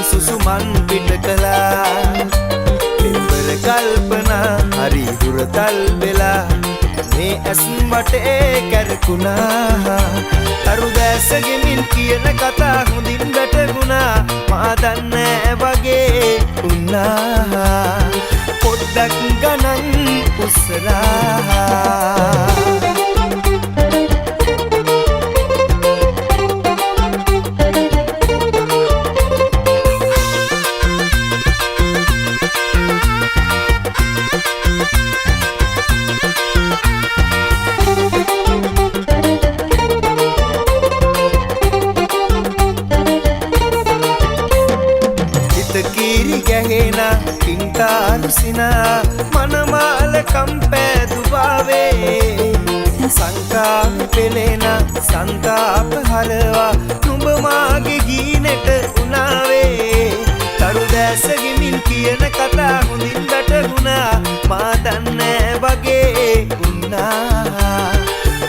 සුසුමන් පිට කළා පෙම්බර කල්පනා හරි හුරතල් වෙලා මේ ඇස් වටේ කැරකුණා තරු දැස ගෙමින් කියන කතා හොඳින් වැටුණා මා දන්නේ වගේ වුණා පොඩ්ඩක් ගණන් උස්සලා සිනා මනමාල කම්පැදුවාවේ සංකාප පෙළෙන සංතාප හරවා නුඹ මාගේ ගීනෙට උනාවේ තරු දැස ගෙමින් කියන කතා හොඳින් වැටුණා මා දන්නේ වගේ වුණා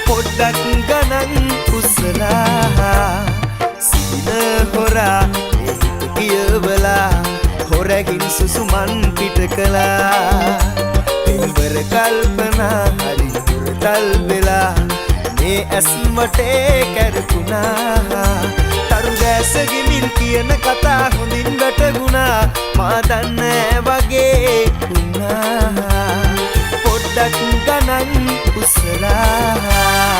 පොඩ්ඩක් ගණන් උස්සලා සිහින හොරා කියවලා හොරකින් සුසුමන් පිට කළා පෙම්බර කල්පනා හරි හුරතල් වෙලා මේ ඇස් වටේ කැරකුණා තරු දැස ගෙමින් කියන කතා හොඳින් වැටුණා මා දන්නේ වගේ වුණා පොඩ්ඩක් ගණන් උස්සලා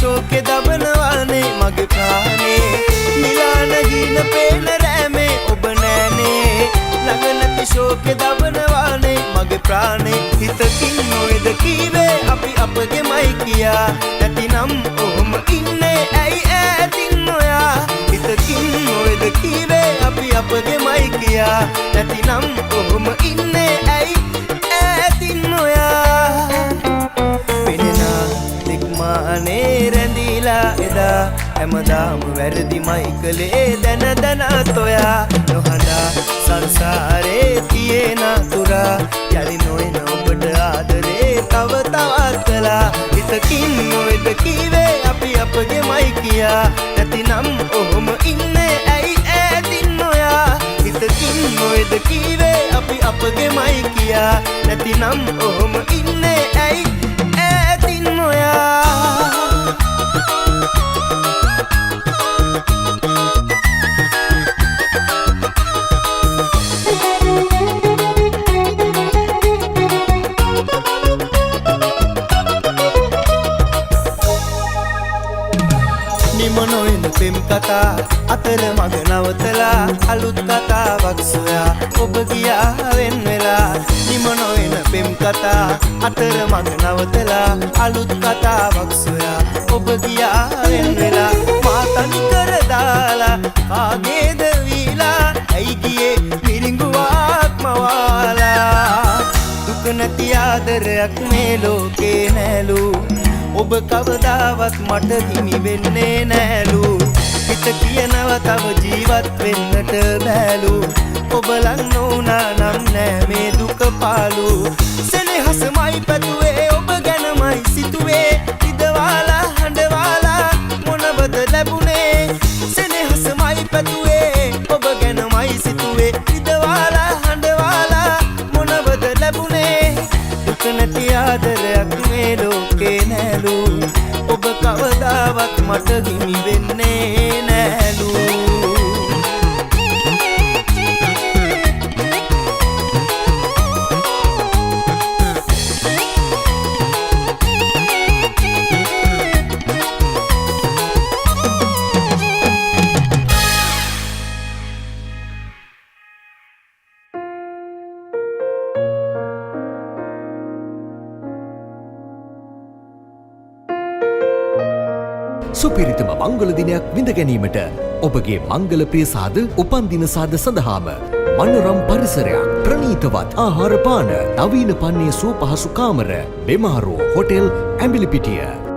ශෝකේ දබනවානේ මගේ ප්‍රාණේ මිලාන ගින පේන රෑමේ ඔබ නෑනේ ළඟ නැති ශෝකේ දබනවානේ මගේ ප්‍රාණේ හිතකින් නොවේද කීවේ අපි අපගේමයි කියා නැතිනම් ඔහොම ඉන්නේ ඇයි ඈතින් නොයා හිතකින් නොවේද කීවේ අපි අපගේමයි කියා නැතිනම් ඔහොම ඉන්නේ ඇයි ඈතින් නොයා අනේ රැඳීලා එදා හැමදාම වැරදිමයි කළේ දැන දැන තොයා නොහඬා සංසාරේ තියෙන තුරා යලි නොයන ඔබට ආදරේ තව තවත් කළා හිතකින් නොවේද කීවේ අපි අපගේමයි කියා නැතිනම් ඔහොම ඉන්නේ ඇයි ඈතින් නොයා හිතකින් නොවේද කීවේ අපි අපගේමයි කියා නැතිනම් ඔහොම ඉන්නේ ඇයි ඈතින් නොයා පෙම් කතා අතර මග නවතලා අලුත් කතාවක් සොයා ඔබ ගියා වෙන් වෙලා නිම නොවන පෙම් කතා අතර මග නවතලා අලුත් කතාවක් සොයා ඔබ ගියා වෙන් වෙලා මා තනි කර දාලා කාගේද වීලා ඇයි ගියේ මිරිඟුවක් මවාලා දුක නැති ආදරයක් මේ ලෝකේ නැලු ඔබ කවදාවත් මට හිමි වෙන්නේ නෑලු හිත කියනවා තව ජීවත් වෙන්නට බෑලු ඔබ ලං නොවුනා නම් නෑ මේ දුක පාලු සෙනෙහසමයි පැතුවේ ඔබ ගැනමයි සිතුවේ ඉදවාලා හඬවාලා මොනවද ලැබුණේ සෙනෙහසමයි පැතුවේ ඔබ ගැනමයි සිතුවේ ඉදවාලා හඬවාලා මොනවද ලැබුණේ දුක නැති ආදරයක් මේ ලෝකේ නෑලු ඔබ කවදාවත් මට හිමි වෙන්නේ නෑලු සුපිරිතම මංගල දිනයක් විඳ ගැනීමට ඔබගේ මංගල ප්‍රියසාද උපන්දින සාද සඳහාම මනරම් පරිසරයක් ප්‍රණීතවත් ආහාර පාන නවීන පන්නේ සුවපහසු කාමර බෙමාරෝ හොටෙල් ඇඹිලිපිටිය